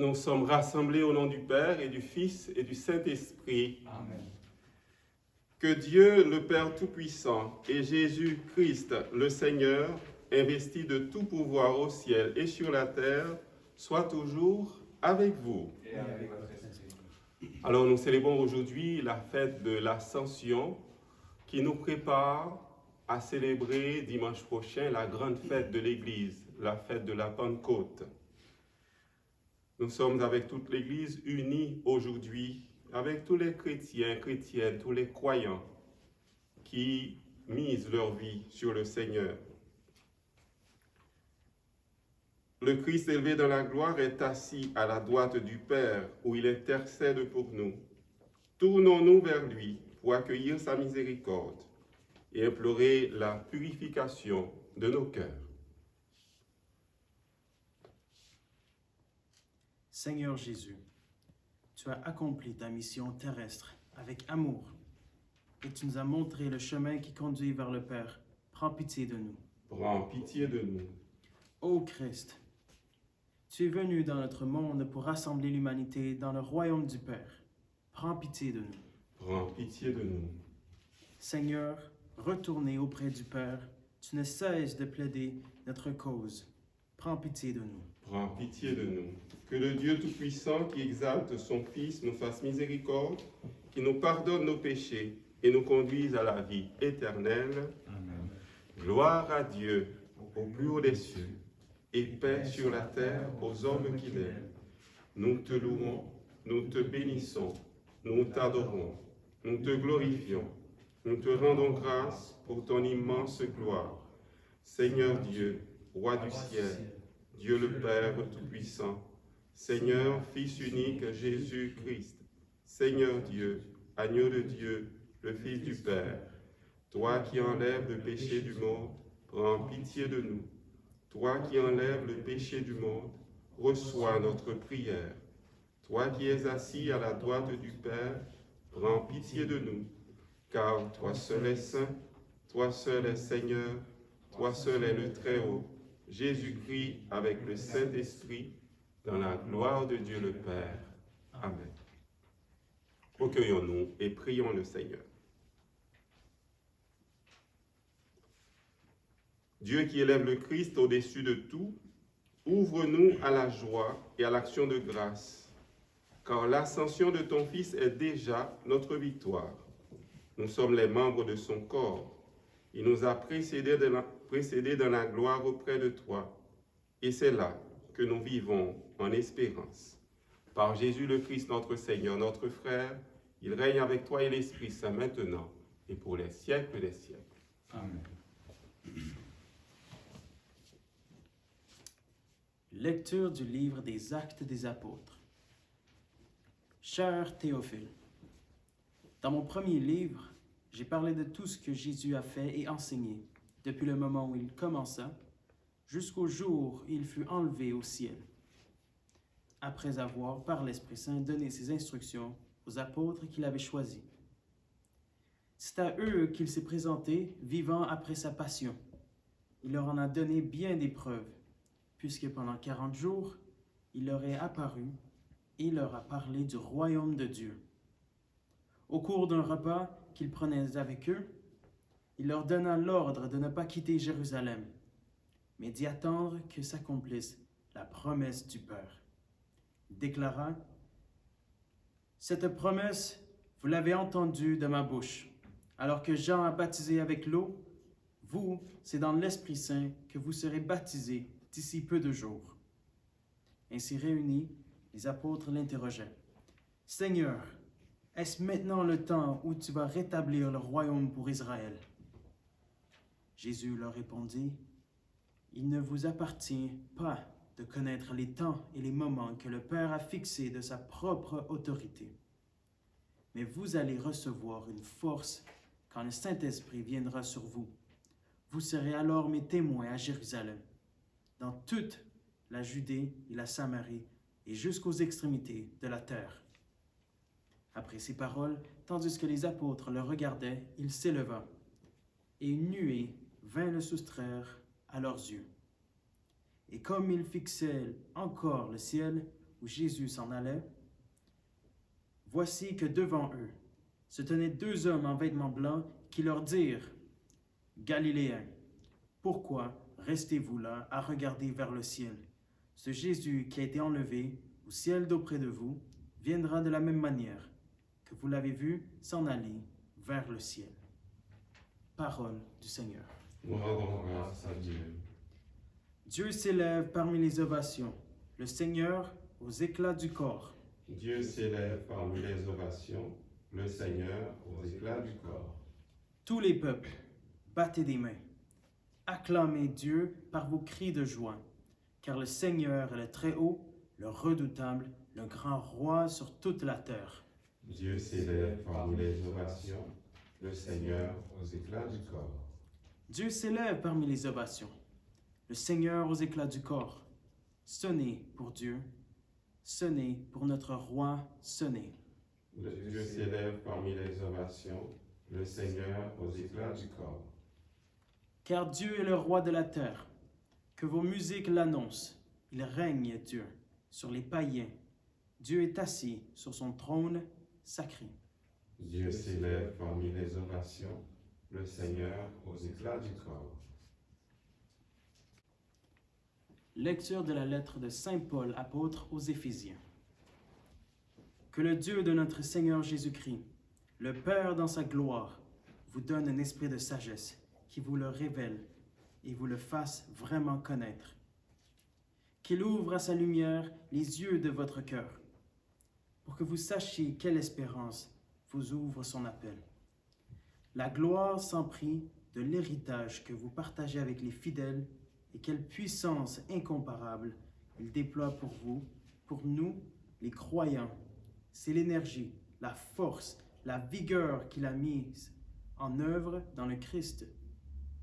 Nous sommes rassemblés au nom du Père et du Fils et du Saint-Esprit. Amen. Que Dieu, le Père Tout-Puissant, et Jésus-Christ, le Seigneur, investi de tout pouvoir au ciel et sur la terre, soient toujours avec vous. Et avec votre esprit. Alors nous célébrons aujourd'hui la fête de l'Ascension qui nous prépare à célébrer dimanche prochain la grande fête de l'Église, la fête de la Pentecôte. Nous sommes avec toute l'Église unie aujourd'hui, avec tous les chrétiens, chrétiennes, tous les croyants qui misent leur vie sur le Seigneur. Le Christ élevé dans la gloire est assis à la droite du Père, où il intercède pour nous. Tournons-nous vers lui pour accueillir sa miséricorde et implorer la purification de nos cœurs. Seigneur Jésus, tu as accompli ta mission terrestre avec amour et tu nous as montré le chemin qui conduit vers le Père. Prends pitié de nous. Prends pitié de nous. Ô Christ, tu es venu dans notre monde pour rassembler l'humanité dans le royaume du Père. Prends pitié de nous. Prends pitié de nous. Seigneur, retourné auprès du Père, tu ne cesses de plaider notre cause. Prends pitié de nous. Prends pitié de nous. Que le Dieu Tout-Puissant qui exalte son Fils nous fasse miséricorde, qui nous pardonne nos péchés et nous conduise à la vie éternelle. Amen. Gloire à Dieu au plus haut des cieux et paix sur la terre aux hommes qui l'aiment. Nous te louons, nous te bénissons, nous t'adorons, nous te glorifions, nous te rendons grâce pour ton immense gloire. Seigneur Dieu, Roi du ciel, Dieu le Père Tout-Puissant, Seigneur, Fils unique Jésus-Christ, Seigneur Dieu, Agneau de Dieu, le Fils du Père, toi qui enlèves le péché du monde, prends pitié de nous. Toi qui enlèves le péché du monde, reçois notre prière. Toi qui es assis à la droite du Père, prends pitié de nous, car toi seul es saint, toi seul es Seigneur, toi seul es le Très-Haut, Jésus-Christ avec le Saint-Esprit, dans la gloire de Dieu le Père. Amen. Recueillons-nous et prions le Seigneur. Dieu qui élève le Christ au-dessus de tout, ouvre-nous à la joie et à l'action de grâce, car l'ascension de ton Fils est déjà notre victoire. Nous sommes les membres de son corps. Il nous a précédés dans la gloire auprès de toi, et c'est là que nous vivons en espérance. Par Jésus le Christ, notre Seigneur, notre frère, il règne avec toi et l'Esprit Saint maintenant et pour les siècles des siècles. Amen. Lecture du livre des Actes des Apôtres. Cher Théophile, dans mon premier livre, j'ai parlé de tout ce que Jésus a fait et enseigné depuis le moment où il commença jusqu'au jour où il fut enlevé au ciel, après avoir, par l'Esprit Saint, donné ses instructions aux apôtres qu'il avait choisis. C'est à eux qu'il s'est présenté, vivant après sa passion. Il leur en a donné bien des preuves, puisque pendant 40 jours, il leur est apparu et leur a parlé du royaume de Dieu. Au cours d'un repas qu'il prenait avec eux, il leur donna l'ordre de ne pas quitter Jérusalem, mais d'y attendre que s'accomplisse la promesse du Père. Il déclara: « Cette promesse, vous l'avez entendue de ma bouche. Alors que Jean a baptisé avec l'eau, vous, c'est dans l'Esprit Saint que vous serez baptisés d'ici peu de jours. » Ainsi réunis, les apôtres l'interrogeaient. « Seigneur, est-ce maintenant le temps où tu vas rétablir le royaume pour Israël? » Jésus leur répondit: « Il ne vous appartient pas de connaître les temps et les moments que le Père a fixés de sa propre autorité. Mais vous allez recevoir une force quand le Saint-Esprit viendra sur vous. Vous serez alors mes témoins à Jérusalem, dans toute la Judée et la Samarie, et jusqu'aux extrémités de la terre. » Après ces paroles, tandis que les apôtres le regardaient, il s'éleva, et une nuée vint le soustraire à leurs yeux. Et comme ils fixaient encore le ciel où Jésus s'en allait, voici que devant eux se tenaient deux hommes en vêtements blancs qui leur dirent: « Galiléens, pourquoi restez-vous là à regarder vers le ciel? Ce Jésus qui a été enlevé au ciel d'auprès de vous viendra de la même manière que vous l'avez vu s'en aller vers le ciel. » Parole du Seigneur. Nous rendons grâce à Dieu. Dieu s'élève parmi les ovations, le Seigneur aux éclats du corps. Dieu s'élève parmi les ovations, le Seigneur aux éclats du corps. Tous les peuples, battez des mains. Acclamez Dieu par vos cris de joie, car le Seigneur est le Très-Haut, le redoutable, le grand roi sur toute la terre. Dieu s'élève parmi les ovations, le Seigneur aux éclats du corps. Dieu s'élève parmi les ovations, le Seigneur aux éclats du corps. Sonnez pour Dieu, sonnez pour notre roi, sonnez. Dieu s'élève parmi les ovations, le Seigneur aux éclats du corps. Car Dieu est le roi de la terre, que vos musiques l'annoncent. Il règne, Dieu, sur les païens. Dieu est assis sur son trône sacré. Dieu s'élève parmi les ovations, le Seigneur aux éclats du corps. Lecture de la lettre de Saint Paul, apôtre aux Éphésiens. Que le Dieu de notre Seigneur Jésus-Christ, le Père dans sa gloire, vous donne un esprit de sagesse qui vous le révèle et vous le fasse vraiment connaître. Qu'il ouvre à sa lumière les yeux de votre cœur, pour que vous sachiez quelle espérance vous ouvre son appel. La gloire sans prix de l'héritage que vous partagez avec les fidèles, et quelle puissance incomparable il déploie pour vous, pour nous, les croyants. C'est l'énergie, la force, la vigueur qu'il a mise en œuvre dans le Christ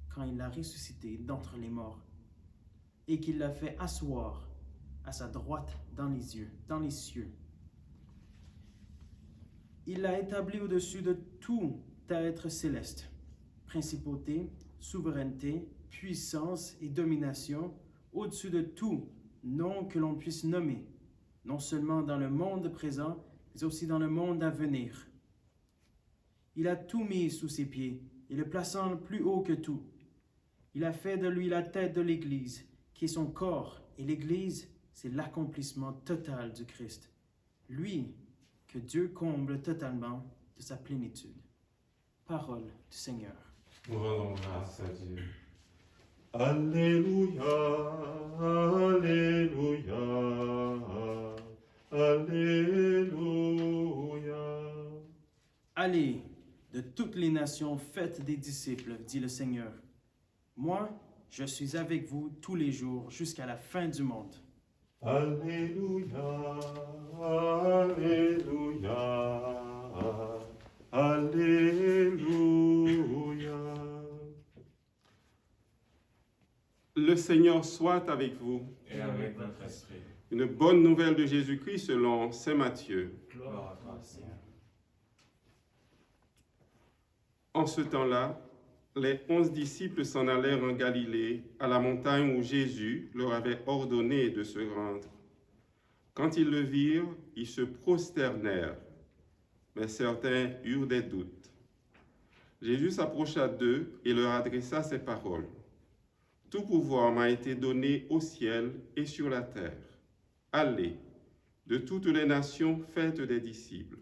quand il l'a ressuscité d'entre les morts et qu'il l'a fait asseoir à sa droite dans les cieux. Il l'a établi au-dessus de tout être céleste, principauté, souveraineté, puissance et domination, au-dessus de tout nom que l'on puisse nommer, non seulement dans le monde présent, mais aussi dans le monde à venir. Il a tout mis sous ses pieds et le plaçant plus haut que tout. Il a fait de lui la tête de l'Église, qui est son corps, et l'Église, c'est l'accomplissement total du Christ. Lui, que Dieu comble totalement de sa plénitude. Parole du Seigneur. Nous rendons grâce à Dieu. Alléluia, Alléluia, Alléluia. Allez, de toutes les nations, faites des disciples, dit le Seigneur. Moi, je suis avec vous tous les jours jusqu'à la fin du monde. Alléluia, Alléluia, Alléluia. Le Seigneur soit avec vous. Et avec votre esprit. Une bonne nouvelle de Jésus-Christ selon saint Matthieu. Gloire à toi, Seigneur. En ce temps-là, les 11 disciples s'en allèrent en Galilée, à la montagne où Jésus leur avait ordonné de se rendre. Quand ils le virent, ils se prosternèrent, mais certains eurent des doutes. Jésus s'approcha d'eux et leur adressa ces paroles. « Tout pouvoir m'a été donné au ciel et sur la terre. Allez, de toutes les nations, faites des disciples.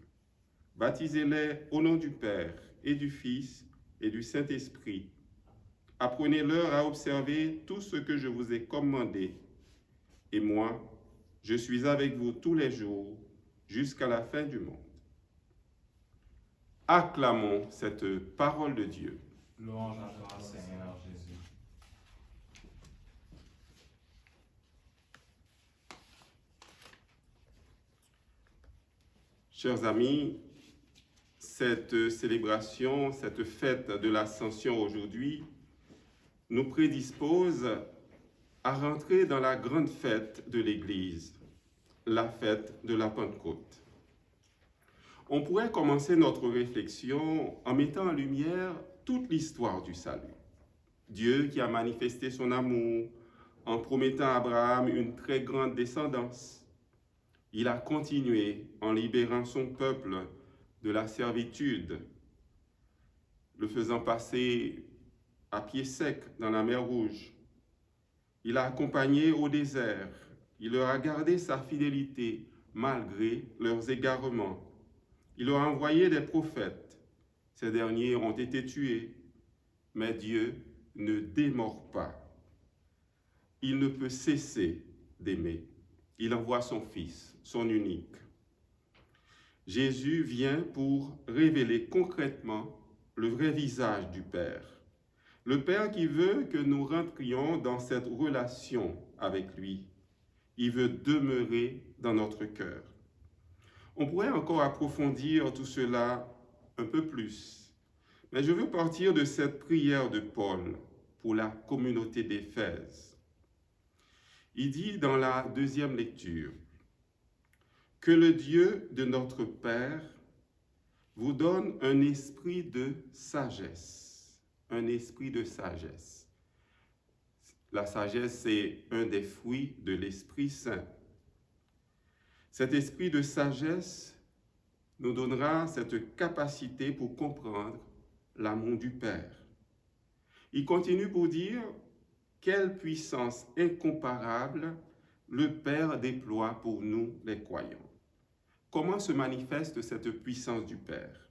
Baptisez-les au nom du Père et du Fils et du Saint-Esprit. Apprenez-leur à observer tout ce que je vous ai commandé. Et moi, je suis avec vous tous les jours jusqu'à la fin du monde. » Acclamons cette parole de Dieu. Louange à toi, Seigneur Jésus. Chers amis, cette célébration, cette fête de l'Ascension aujourd'hui nous prédispose à rentrer dans la grande fête de l'Église, la fête de la Pentecôte. On pourrait commencer notre réflexion en mettant en lumière toute l'histoire du salut. Dieu qui a manifesté son amour en promettant à Abraham une très grande descendance. Il a continué en libérant son peuple de la servitude, le faisant passer à pied sec dans la mer Rouge. Il l'a accompagné au désert. Il leur a gardé sa fidélité malgré leurs égarements. Il leur a envoyé des prophètes. Ces derniers ont été tués, mais Dieu ne démord pas. Il ne peut cesser d'aimer. Il envoie son Fils, son unique. Jésus vient pour révéler concrètement le vrai visage du Père. Le Père qui veut que nous rentrions dans cette relation avec lui. Il veut demeurer dans notre cœur. On pourrait encore approfondir tout cela un peu plus, mais je veux partir de cette prière de Paul pour la communauté d'Éphèse. Il dit dans la deuxième lecture, « Que le Dieu de notre Père vous donne un esprit de sagesse. » Un esprit de sagesse. La sagesse, c'est un des fruits de l'Esprit Saint. Cet esprit de sagesse nous donnera cette capacité pour comprendre l'amour du Père. Il continue pour dire quelle puissance incomparable le Père déploie pour nous les croyants. Comment se manifeste cette puissance du Père?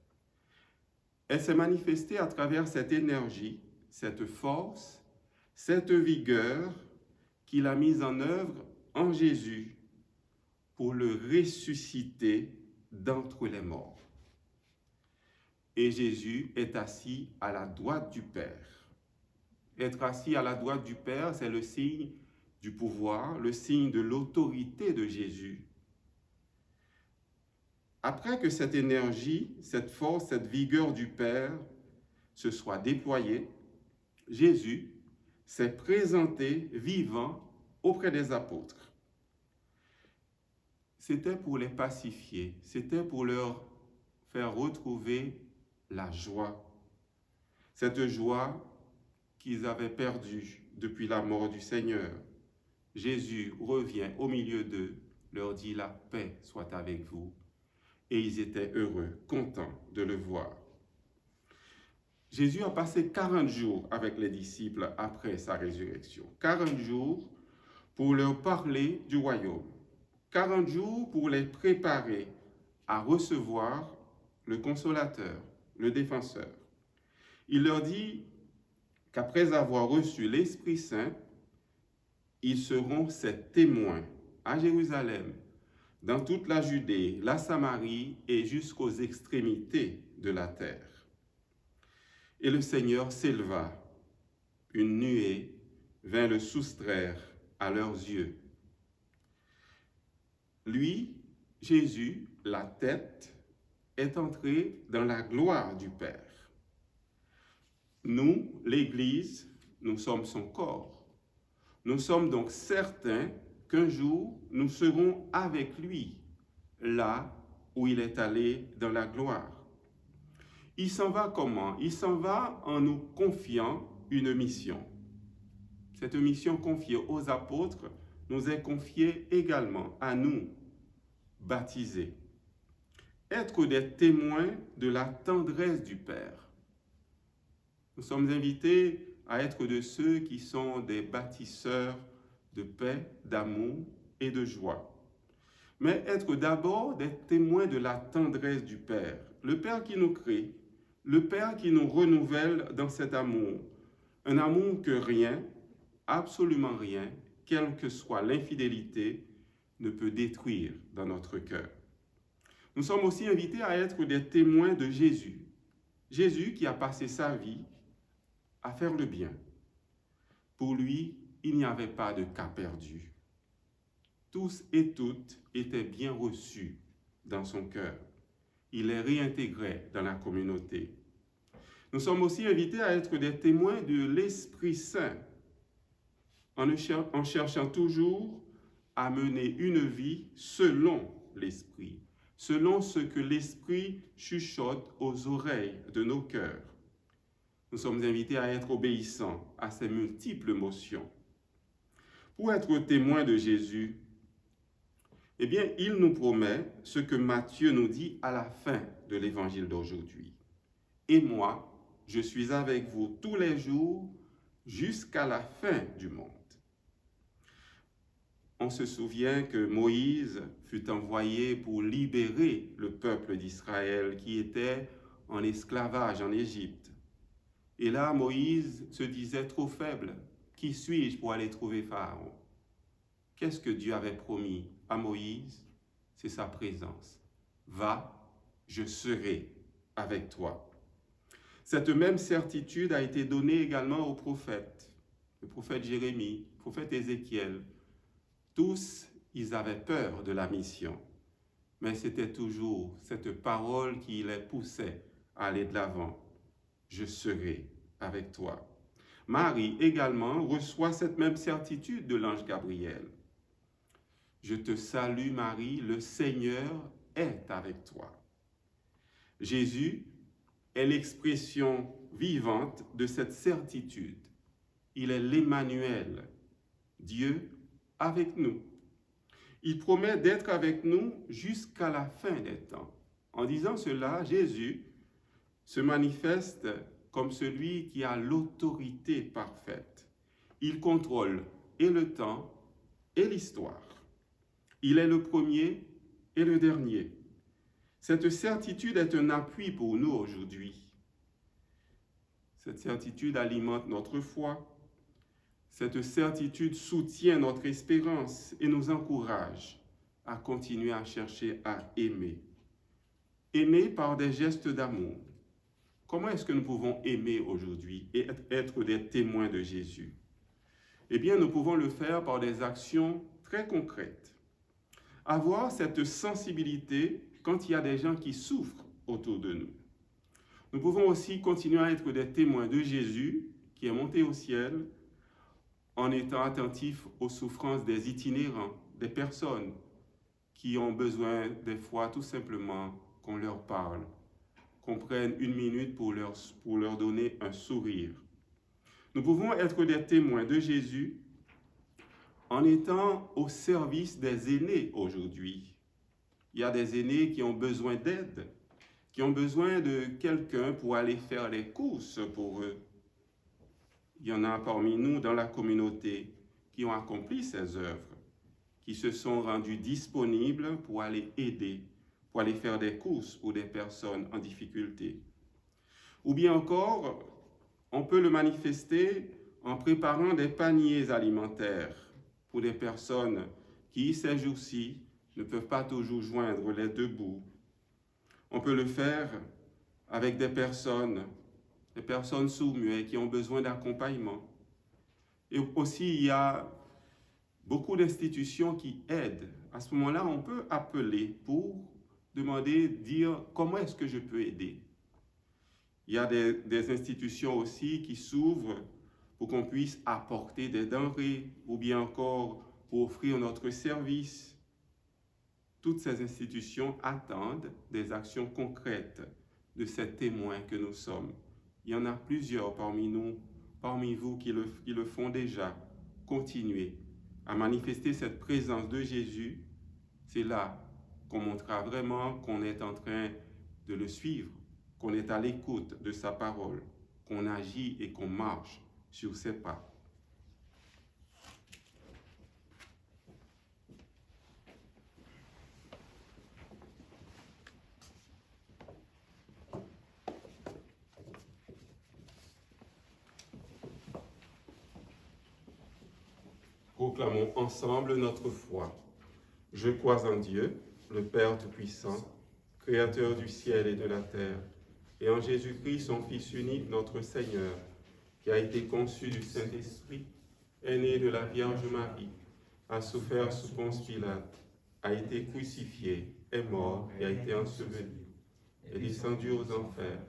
Elle s'est manifestée à travers cette énergie, cette force, cette vigueur qu'il a mise en œuvre en Jésus pour le ressusciter d'entre les morts. Et Jésus est assis à la droite du Père. Être assis à la droite du Père, c'est le signe du pouvoir, le signe de l'autorité de Jésus. Après que cette énergie, cette force, cette vigueur du Père se soit déployée, Jésus s'est présenté vivant auprès des apôtres. C'était pour les pacifier, c'était pour leur faire retrouver la joie. Cette joie qu'ils avaient perdue depuis la mort du Seigneur. Jésus revient au milieu d'eux, leur dit « La paix soit avec vous ». Et ils étaient heureux, contents de le voir. Jésus a passé 40 jours avec les disciples après sa résurrection. 40 jours pour leur parler du royaume. 40 jours pour les préparer à recevoir le consolateur, le défenseur. Il leur dit qu'après avoir reçu l'Esprit Saint, ils seront ses témoins à Jérusalem, dans toute la Judée, la Samarie et jusqu'aux extrémités de la terre. Et le Seigneur s'éleva, une nuée vint le soustraire à leurs yeux. Lui, Jésus, la tête, est entré dans la gloire du Père. Nous, l'Église, nous sommes son corps. Nous sommes donc certains qu'un jour, nous serons avec lui, là où il est allé dans la gloire. Il s'en va comment? Il s'en va en nous confiant une mission. Cette mission confiée aux apôtres nous est confiée également à nous, baptisés. Être des témoins de la tendresse du Père. Nous sommes invités à être de ceux qui sont des bâtisseurs de paix, d'amour et de joie. Mais être d'abord des témoins de la tendresse du Père. Le Père qui nous crée, le Père qui nous renouvelle dans cet amour. Un amour que rien, absolument rien, quelle que soit l'infidélité, ne peut détruire dans notre cœur. Nous sommes aussi invités à être des témoins de Jésus. Jésus qui a passé sa vie à faire le bien. Pour lui, il n'y avait pas de cas perdu. Tous et toutes étaient bien reçus dans son cœur. Il les réintégrait dans la communauté. Nous sommes aussi invités à être des témoins de l'Esprit Saint, en cherchant toujours à mener une vie selon l'Esprit, selon ce que l'Esprit chuchote aux oreilles de nos cœurs. Nous sommes invités à être obéissants à ces multiples motions. Pour être témoins de Jésus, eh bien, il nous promet ce que Matthieu nous dit à la fin de l'évangile d'aujourd'hui. Et moi, je suis avec vous tous les jours jusqu'à la fin du monde. On se souvient que Moïse fut envoyé pour libérer le peuple d'Israël qui était en esclavage en Égypte. Et là, Moïse se disait trop faible. Qui suis-je pour aller trouver Pharaon? Qu'est-ce que Dieu avait promis à Moïse? C'est sa présence. Va, je serai avec toi. Cette même certitude a été donnée également aux prophètes. Le prophète Jérémie, le prophète Ézéchiel. Tous, ils avaient peur de la mission. Mais c'était toujours cette parole qui les poussait à aller de l'avant. Je serai avec toi. Marie également reçoit cette même certitude de l'ange Gabriel. Je te salue Marie, le Seigneur est avec toi. Jésus est l'expression vivante de cette certitude. Il est l'Emmanuel, Dieu avec nous. Il promet d'être avec nous jusqu'à la fin des temps. En disant cela, Jésus se manifeste comme celui qui a l'autorité parfaite. Il contrôle et le temps et l'histoire. Il est le premier et le dernier. Cette certitude est un appui pour nous aujourd'hui. Cette certitude alimente notre foi. Cette certitude soutient notre espérance et nous encourage à continuer à chercher à aimer. Aimer par des gestes d'amour. Comment est-ce que nous pouvons aimer aujourd'hui et être des témoins de Jésus? Eh bien, nous pouvons le faire par des actions très concrètes. Avoir cette sensibilité quand il y a des gens qui souffrent autour de nous. Nous pouvons aussi continuer à être des témoins de Jésus qui est monté au ciel en étant attentifs aux souffrances des itinérants, des personnes qui ont besoin des fois tout simplement qu'on leur parle, qu'on prenne une minute pour leur donner un sourire. Nous pouvons être des témoins de Jésus en étant au service des aînés aujourd'hui. Il y a des aînés qui ont besoin d'aide, qui ont besoin de quelqu'un pour aller faire les courses pour eux. Il y en a parmi nous dans la communauté qui ont accompli ces œuvres, qui se sont rendus disponibles pour aller aider, pour aller faire des courses pour des personnes en difficulté. Ou bien encore, on peut le manifester en préparant des paniers alimentaires pour des personnes qui, ces jours-ci, ne peuvent pas toujours joindre les deux bouts. On peut le faire avec des personnes sourds-muets qui ont besoin d'accompagnement. Et aussi, il y a beaucoup d'institutions qui aident. À ce moment-là, on peut appeler pour demander, dire comment est-ce que je peux aider. Il y a des institutions aussi qui s'ouvrent pour qu'on puisse apporter des denrées ou bien encore pour offrir notre service. Toutes ces institutions attendent des actions concrètes de ces témoins que nous sommes. Il y en a plusieurs parmi nous, parmi vous qui le font déjà. Continuez à manifester cette présence de Jésus. C'est là qu'on montrera vraiment qu'on est en train de le suivre, qu'on est à l'écoute de sa parole, qu'on agit et qu'on marche sur ses pas. Proclamons ensemble notre foi. Je crois en Dieu, le Père Tout-Puissant, Créateur du ciel et de la terre, et en Jésus-Christ, son Fils unique, notre Seigneur, qui a été conçu du Saint-Esprit, est né de la Vierge Marie, a souffert sous Ponce Pilate, a été crucifié, est mort et a été enseveli, est descendu aux enfers.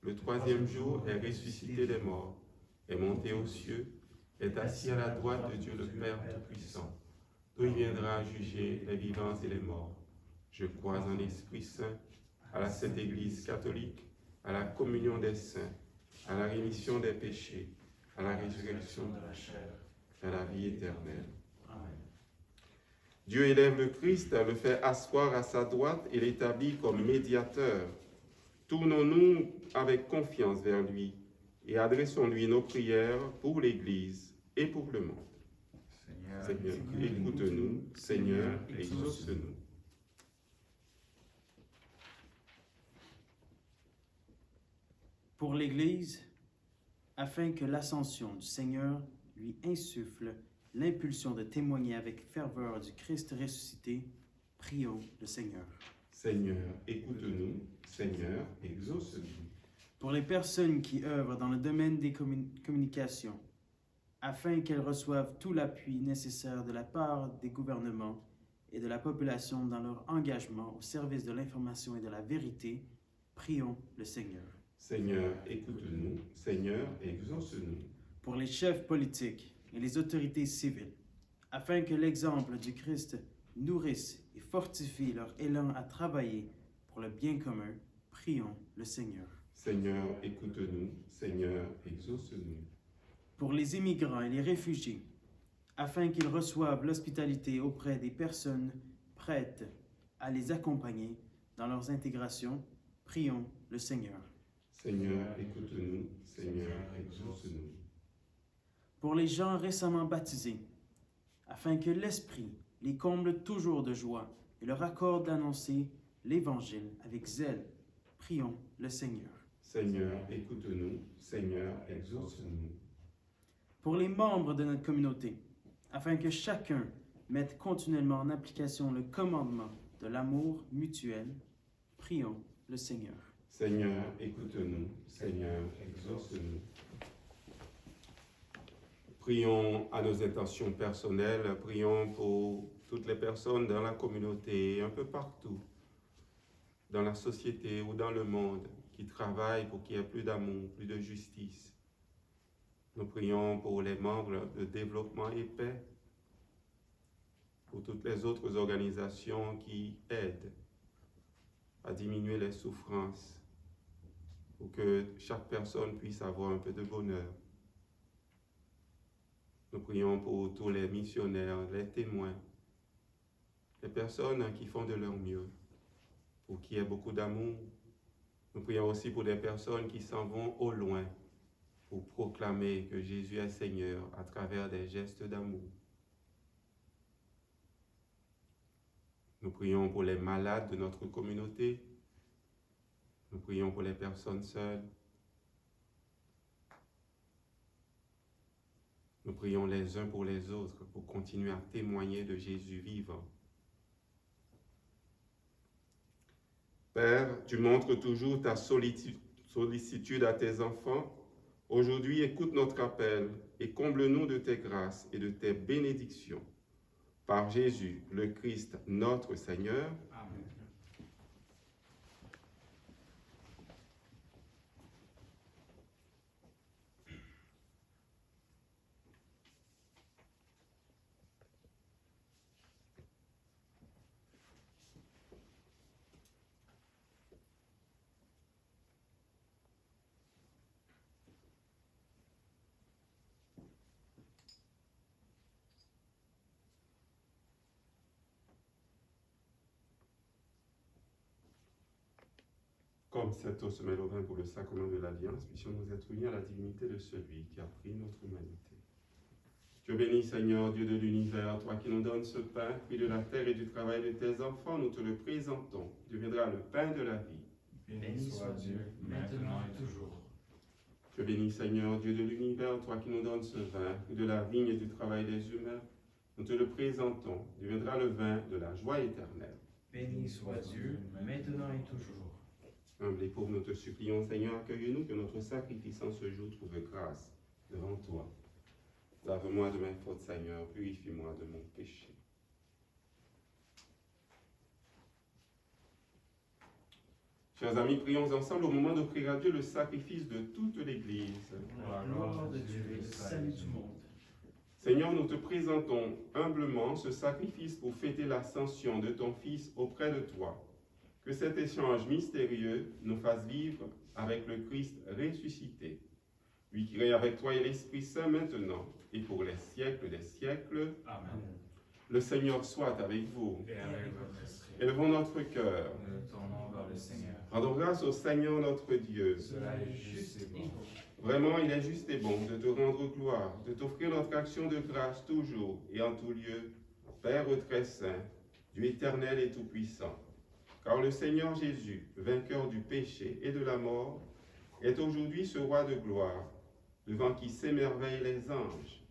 Le troisième jour est ressuscité des morts, est monté aux cieux, est assis à la droite de Dieu le Père Tout-Puissant, d'où il viendra juger les vivants et les morts. Je crois en l'Esprit Saint, à la Sainte Église catholique, à la communion des saints, à la rémission des péchés, à la résurrection de la chair, à la vie éternelle. Amen. Dieu élève le Christ, le fait asseoir à sa droite et l'établit comme médiateur. Tournons-nous avec confiance vers lui et adressons-lui nos prières pour l'Église et pour le monde. Seigneur, écoute-nous. Seigneur, exauce-nous. Pour l'Église, afin que l'ascension du Seigneur lui insuffle l'impulsion de témoigner avec ferveur du Christ ressuscité, prions le Seigneur. Seigneur, écoute-nous. Seigneur, exauce-nous. Pour les personnes qui œuvrent dans le domaine des communications, afin qu'elles reçoivent tout l'appui nécessaire de la part des gouvernements et de la population dans leur engagement au service de l'information et de la vérité, prions le Seigneur. Seigneur, écoute-nous. Seigneur, exauce-nous. Pour les chefs politiques et les autorités civiles, afin que l'exemple du Christ nourrisse et fortifie leur élan à travailler pour le bien commun, prions le Seigneur. Seigneur, écoute-nous. Seigneur, exauce-nous. Pour les immigrants et les réfugiés, afin qu'ils reçoivent l'hospitalité auprès des personnes prêtes à les accompagner dans leurs intégrations, prions le Seigneur. Seigneur, écoute-nous. Seigneur, exauce-nous. Pour les gens récemment baptisés, afin que l'Esprit les comble toujours de joie et leur accorde d'annoncer l'Évangile avec zèle, prions le Seigneur. Seigneur, écoute-nous. Seigneur, exauce-nous. Pour les membres de notre communauté, afin que chacun mette continuellement en application le commandement de l'amour mutuel, prions le Seigneur. Seigneur, écoute-nous. Seigneur, exauce-nous. Prions à nos intentions personnelles, prions pour toutes les personnes dans la communauté, un peu partout, dans la société ou dans le monde, qui travaillent pour qu'il y ait plus d'amour, plus de justice. Nous prions pour les membres de développement et paix, pour toutes les autres organisations qui aident à diminuer les souffrances, pour que chaque personne puisse avoir un peu de bonheur. Nous prions pour tous les missionnaires, les témoins, les personnes qui font de leur mieux, pour qu'il y ait beaucoup d'amour. Nous prions aussi pour des personnes qui s'en vont au loin, pour proclamer que Jésus est Seigneur à travers des gestes d'amour. Nous prions pour les malades de notre communauté. Nous prions pour les personnes seules. Nous prions les uns pour les autres pour continuer à témoigner de Jésus vivant. Père, tu montres toujours ta sollicitude à tes enfants. Aujourd'hui, écoute notre appel et comble-nous de tes grâces et de tes bénédictions. par Jésus, le Christ, notre Seigneur. Amen. Comme cette eau se mêle au vin pour le sacrement de l'Alliance, puissions nous être unis à la dignité de celui qui a pris notre humanité. Dieu béni, Seigneur, Dieu de l'univers, toi qui nous donnes ce pain, fruit de la terre et du travail de tes enfants, nous te le présentons. Deviendra le pain de la vie. Béni soit Dieu, maintenant et toujours. Dieu béni, Seigneur, Dieu de l'univers, toi qui nous donnes ce vin, fruit de la vigne et du travail des humains, nous te le présentons. Deviendra le vin de la joie éternelle. Béni soit Dieu, maintenant et toujours. Humble et pauvre, nous te supplions, Seigneur, accueille-nous, que notre sacrifice en ce jour trouve grâce devant toi. Lave-moi de mes fautes, Seigneur, purifie-moi de mon péché. Chers amis, prions ensemble au moment d'offrir à Dieu le sacrifice de toute l'Église. Pour la gloire de Dieu et le salut du monde. Seigneur, nous te présentons humblement ce sacrifice pour fêter l'ascension de ton Fils auprès de toi. Que cet échange mystérieux nous fasse vivre avec le Christ ressuscité, lui qui règne avec toi et l'Esprit Saint maintenant et pour les siècles des siècles. Amen. Le Seigneur soit avec vous. Et avec votre esprit. Élevons notre cœur. Nous nous tournons vers le Seigneur. Rendons grâce au Seigneur notre Dieu. Cela est juste et bon. Vraiment, il est juste et bon de te rendre gloire, de t'offrir notre action de grâce toujours et en tout lieu, Père très saint, Dieu éternel et tout-puissant. Car le Seigneur Jésus, vainqueur du péché et de la mort, est aujourd'hui ce roi de gloire, devant qui s'émerveillent les anges.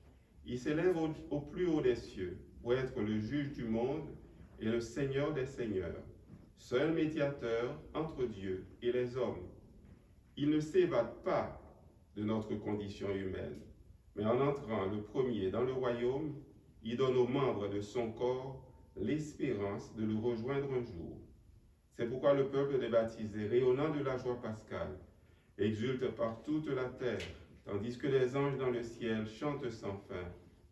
Il s'élève au plus haut des cieux pour être le juge du monde et le Seigneur des seigneurs, seul médiateur entre Dieu et les hommes. Il ne s'évade pas de notre condition humaine, mais en entrant le premier dans le royaume, il donne aux membres de son corps l'espérance de le rejoindre un jour. C'est pourquoi le peuple des baptisés, rayonnant de la joie pascale, exulte par toute la terre, tandis que les anges dans le ciel chantent sans fin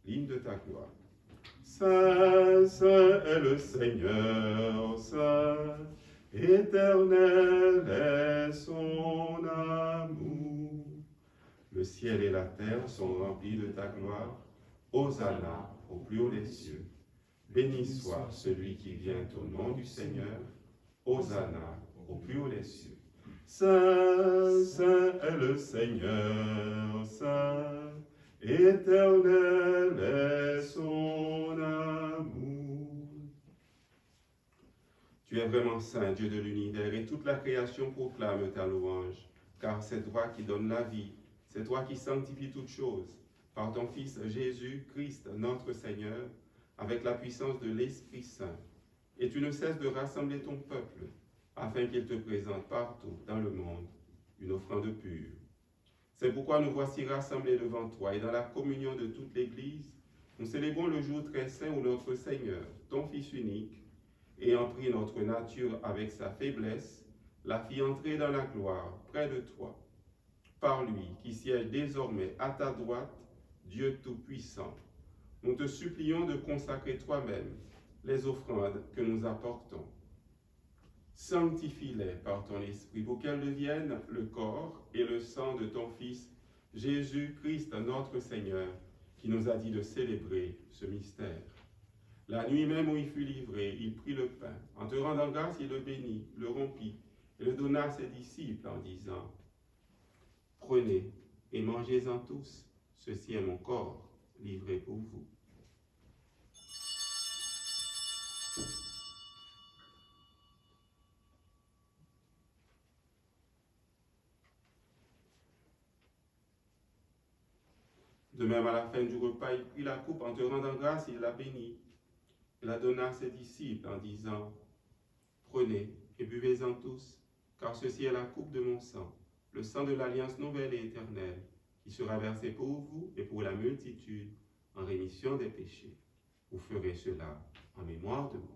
l'hymne de ta gloire. Saint, saint est le Seigneur, saint, éternel est son amour. Le ciel et la terre sont remplis de ta gloire. Hosanna au plus haut des cieux. Béni soit celui qui vient au nom du Seigneur. Hosanna au plus haut des cieux. Saint, saint est le Seigneur, saint, éternel est son amour. Tu es vraiment saint, Dieu de l'univers, et toute la création proclame ta louange, car c'est toi qui donnes la vie, c'est toi qui sanctifies toutes choses, par ton Fils Jésus-Christ, notre Seigneur, avec la puissance de l'Esprit Saint. Et tu ne cesses de rassembler ton peuple, afin qu'il te présente partout dans le monde une offrande pure. C'est pourquoi nous voici rassemblés devant toi et dans la communion de toute l'Église, nous célébrons le jour très saint où notre Seigneur, ton Fils unique, ayant pris notre nature avec sa faiblesse, l'a fit entrer dans la gloire près de toi. Par lui qui siège désormais à ta droite, Dieu Tout-Puissant, nous te supplions de consacrer toi-même les offrandes que nous apportons. Sanctifie-les par ton esprit pour qu'elles deviennent le corps et le sang de ton Fils, Jésus-Christ notre Seigneur, qui nous a dit de célébrer ce mystère. La nuit même où il fut livré, il prit le pain. En te rendant grâce, il le bénit, le rompit et le donna à ses disciples en disant : Prenez et mangez-en tous, ceci est mon corps livré pour vous. De même, à la fin du repas, il prit la coupe, en te rendant grâce, il la bénit. Il la donna à ses disciples en disant : Prenez et buvez-en tous, car ceci est la coupe de mon sang, le sang de l'alliance nouvelle et éternelle, qui sera versé pour vous et pour la multitude en rémission des péchés. Vous ferez cela en mémoire de moi.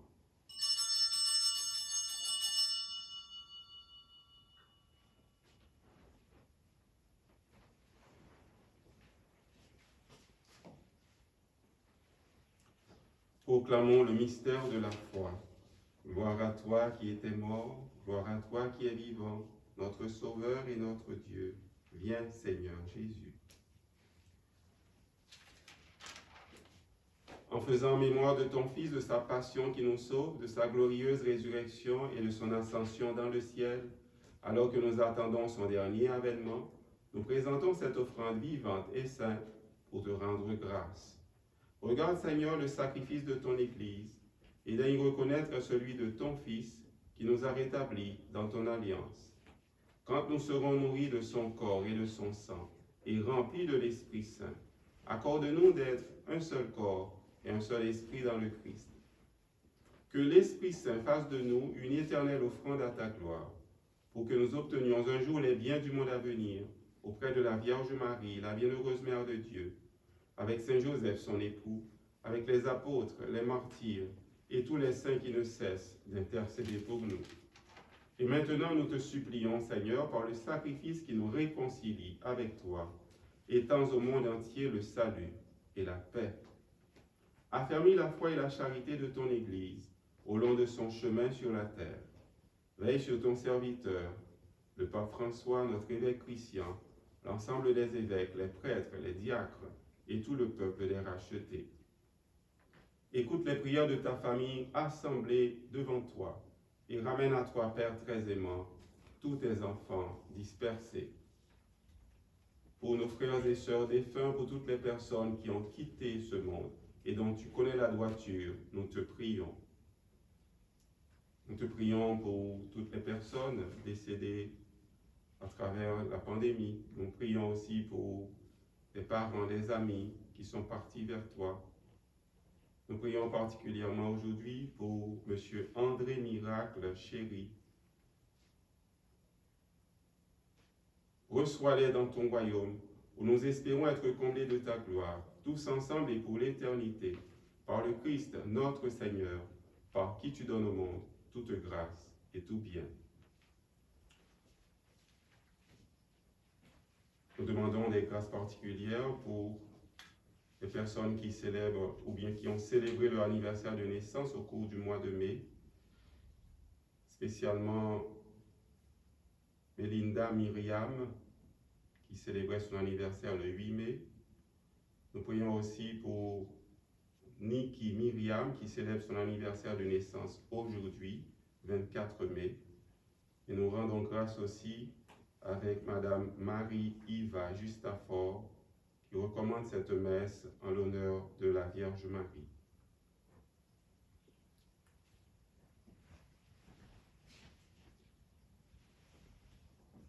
Proclamons le mystère de la foi. Gloire à toi qui étais mort, gloire à toi qui es vivant, notre Sauveur et notre Dieu. Viens, Seigneur Jésus. En faisant mémoire de ton Fils, de sa passion qui nous sauve, de sa glorieuse résurrection et de son ascension dans le ciel, alors que nous attendons son dernier avènement, nous présentons cette offrande vivante et sainte pour te rendre grâce. Regarde, Seigneur, le sacrifice de ton Église et daigne reconnaître celui de ton Fils qui nous a rétablis dans ton alliance. Quand nous serons nourris de son corps et de son sang et remplis de l'Esprit Saint, accorde-nous d'être un seul corps et un seul esprit dans le Christ. Que l'Esprit Saint fasse de nous une éternelle offrande à ta gloire, pour que nous obtenions un jour les biens du monde à venir, auprès de la Vierge Marie, la bienheureuse Mère de Dieu, avec Saint Joseph son époux, avec les apôtres, les martyrs et tous les saints qui ne cessent d'intercéder pour nous. Et maintenant nous te supplions, Seigneur, par le sacrifice qui nous réconcilie avec toi, étends au monde entier le salut et la paix. Affermis la foi et la charité de ton Église au long de son chemin sur la terre. Veille sur ton serviteur, le pape François, notre évêque Christian, l'ensemble des évêques, les prêtres, les diacres et tout le peuple des rachetés. Écoute les prières de ta famille assemblée devant toi et ramène à toi, Père très aimant, tous tes enfants dispersés. Pour nos frères et sœurs défunts, pour toutes les personnes qui ont quitté ce monde et dont tu connais la droiture, nous te prions. Nous te prions pour toutes les personnes décédées à travers la pandémie. Nous prions aussi pour les parents, les amis qui sont partis vers toi. Nous prions particulièrement aujourd'hui pour M. André Miracle, chéri. Reçois-les dans ton royaume, où nous espérons être comblés de ta gloire, tous ensemble et pour l'éternité, par le Christ, notre Seigneur, par qui tu donnes au monde toute grâce et tout bien. Nous demandons des grâces particulières pour les personnes qui célèbrent ou bien qui ont célébré leur anniversaire de naissance au cours du mois de mai, spécialement Melinda Myriam, qui célébrait son anniversaire le 8 mai. Nous prions aussi pour Niki Myriam, qui célèbre son anniversaire de naissance aujourd'hui, 24 mai. Et nous rendons grâce aussi avec Madame Marie-Yva Justafort, qui recommande cette messe en l'honneur de la Vierge Marie.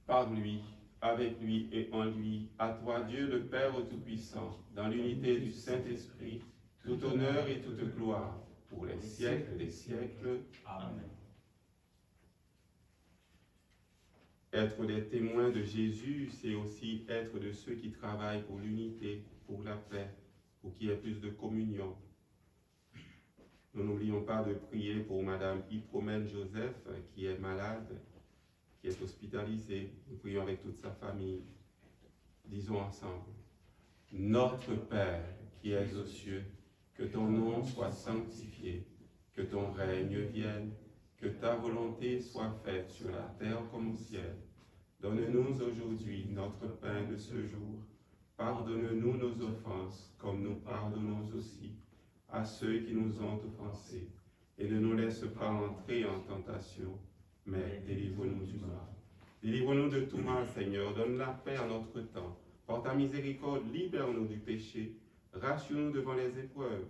Par lui, avec lui et en lui, à toi Dieu le Père Tout-Puissant, dans l'unité du Saint-Esprit, tout honneur et toute gloire, pour les siècles des siècles. Amen. Être des témoins de Jésus, c'est aussi être de ceux qui travaillent pour l'unité, pour la paix, pour qu'il y ait plus de communion. Nous n'oublions pas de prier pour Madame Hypromène Joseph, qui est malade, qui est hospitalisée. Nous prions avec toute sa famille. Disons ensemble: Notre Père qui es aux cieux, que ton nom soit sanctifié, que ton règne vienne, que ta volonté soit faite sur la terre comme au ciel. Donne-nous aujourd'hui notre pain de ce jour. Pardonne-nous nos offenses, comme nous pardonnons aussi à ceux qui nous ont offensés. Et ne nous laisse pas entrer en tentation, mais délivre-nous du mal. Délivre-nous de tout mal, Seigneur. Donne la paix à notre temps. Par ta miséricorde, libère-nous du péché. Rassure-nous devant les épreuves.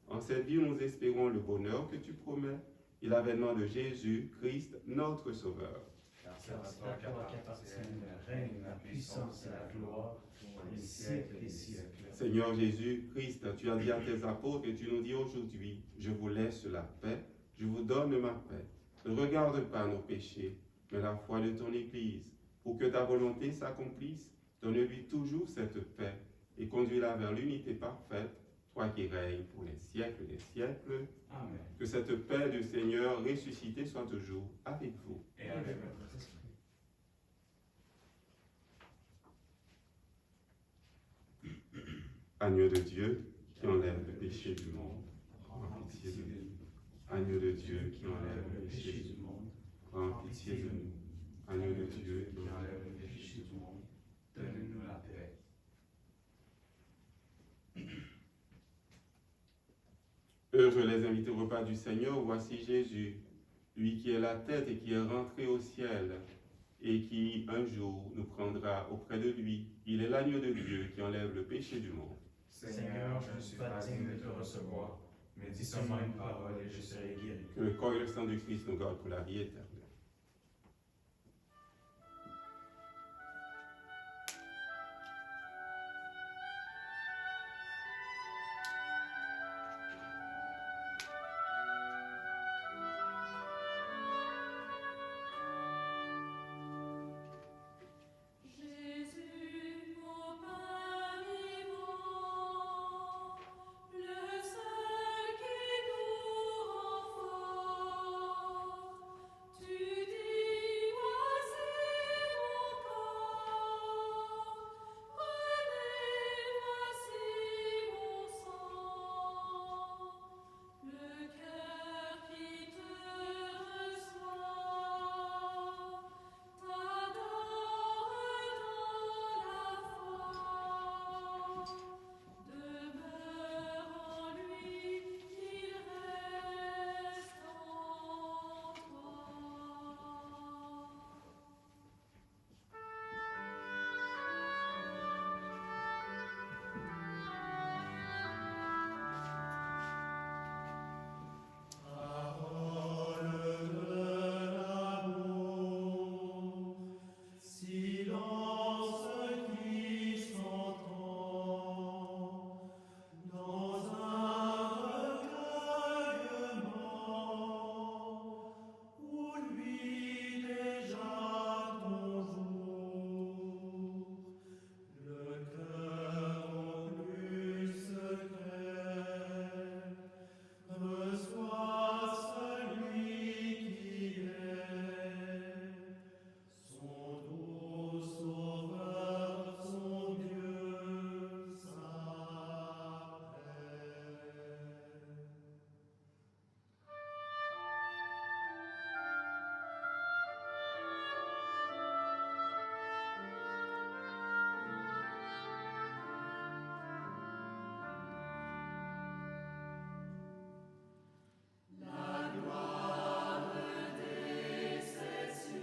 En cette vie, nous espérons le bonheur que tu promets et l'avènement de Jésus, Christ, notre Sauveur. Car c'est à toi qu'appartiennent le règne, la puissance et la gloire pour les siècles des siècles. Seigneur Jésus, Christ, tu as dit à tes apôtres et tu nous dis aujourd'hui: je vous laisse la paix, je vous donne ma paix. Ne regarde pas nos péchés, mais la foi de ton Église. Pour que ta volonté s'accomplisse, donne-lui toujours cette paix et conduis-la vers l'unité parfaite, toi qui règnes pour les siècles des siècles. Amen. Que cette paix du Seigneur ressuscité soit toujours avec vous. Et avec votre esprit. Agneau de Dieu qui enlève le péché du monde, prends pitié de nous. Agneau de Dieu qui enlève le péché du monde, prends pitié de nous. Agneau de Dieu qui enlève le péché du monde, Donne-nous la paix. heureux les invités au repas du Seigneur, voici Jésus, lui qui est la tête et qui est rentré au ciel, et qui un jour nous prendra auprès de lui. Il est l'agneau de Dieu qui enlève le péché du monde. Seigneur, je ne suis pas digne de te recevoir, mais dis seulement une parole et je serai guéri. Que le corps et le sang du Christ nous gardent pour la vie éternelle. Jésus, mon pain vivant, le seul qui nous rend forts, tu dis voici mon corps, prenez voici mon sang, le cœur qui te reçoit, t'adore dans la foi, demeure en lui, il reste en toi. Silence qui s'entend dans un recueillement où lui déjà ton jour, le cœur au plus secret reçoit celui qui est son doux sauveur, son Dieu, sa paix. La gloire des cieux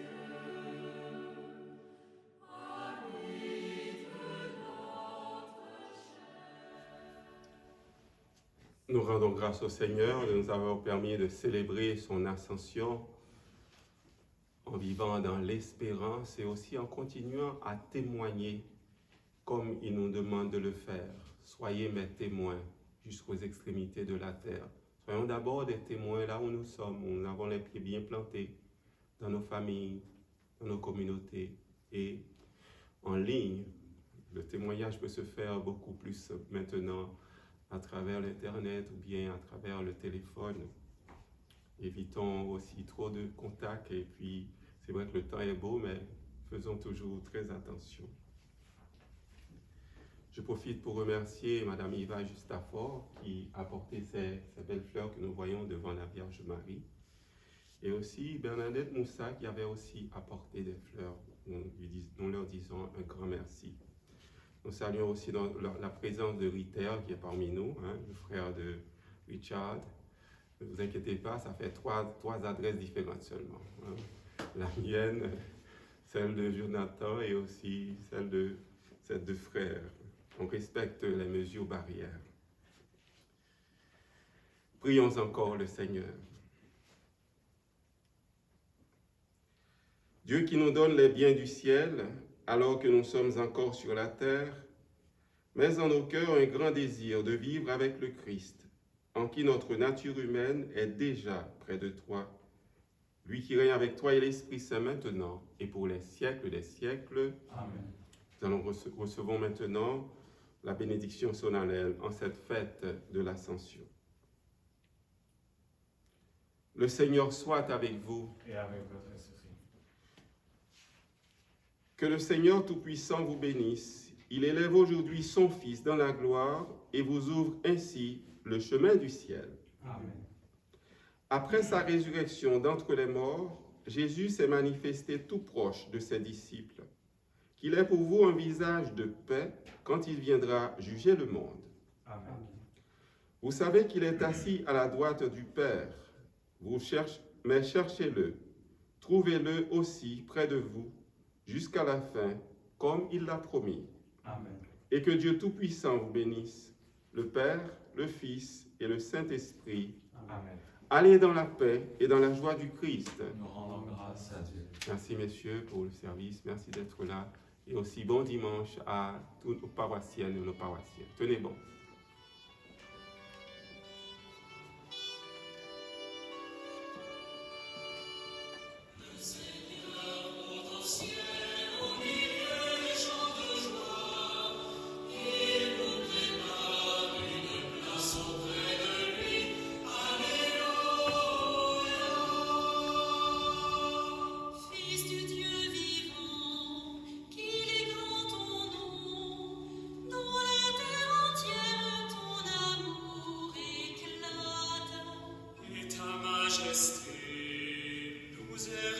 habite notre Nous rendons grâce au Seigneur de nous avoir permis de célébrer son ascension en vivant dans l'espérance et aussi en continuant à témoigner comme il nous demande de le faire. Soyez mes témoins jusqu'aux extrémités de la terre. Soyons d'abord des témoins là où nous sommes, où nous avons les pieds bien plantés, dans nos familles, dans nos communautés et en ligne. Le témoignage peut se faire beaucoup plus maintenant à travers l'Internet ou bien à travers le téléphone. Évitons aussi trop de contacts et puis c'est vrai que le temps est beau, mais faisons toujours très attention. Je profite pour remercier Madame Yva Justafort qui a porté ces belles fleurs que nous voyons devant la Vierge Marie. Et aussi Bernadette Moussa qui avait aussi apporté des fleurs. Nous leur disons un grand merci. Nous saluons aussi la présence de Ritter qui est parmi nous, le frère de Richard. Ne vous inquiétez pas, ça fait trois adresses différentes seulement. La mienne, celle de Jonathan et aussi celle de ces deux frères. On respecte les mesures barrières. Prions encore le Seigneur. Dieu qui nous donne les biens du ciel, alors que nous sommes encore sur la terre, mets en nos cœurs un grand désir de vivre avec le Christ, en qui notre nature humaine est déjà près de toi. Lui qui règne avec toi et l'Esprit Saint maintenant et pour les siècles des siècles. Amen. Nous recevons maintenant la bénédiction solennelle en cette fête de l'Ascension. Le Seigneur soit avec vous. Et avec votre esprit. Que le Seigneur Tout-Puissant vous bénisse. Il élève aujourd'hui son Fils dans la gloire et vous ouvre ainsi le chemin du ciel. Amen. Après sa résurrection d'entre les morts, Jésus s'est manifesté tout proche de ses disciples, qu'il ait pour vous un visage de paix quand il viendra juger le monde. Amen. Vous savez qu'il est assis à la droite du Père. Mais cherchez-le, trouvez-le aussi près de vous, jusqu'à la fin, comme il l'a promis. Amen. Et que Dieu Tout-Puissant vous bénisse, le Père, le Fils et le Saint-Esprit. Amen. Allez dans la paix et dans la joie du Christ. Nous rendons grâce à Dieu. Merci messieurs pour le service, merci d'être là. Et aussi bon dimanche à tous nos paroissiennes et nos paroissiens. Tenez bon. Fils du Dieu vivant, qu'il est grand ton nom, dans la terre entière ton amour éclate. Et ta majesté nous est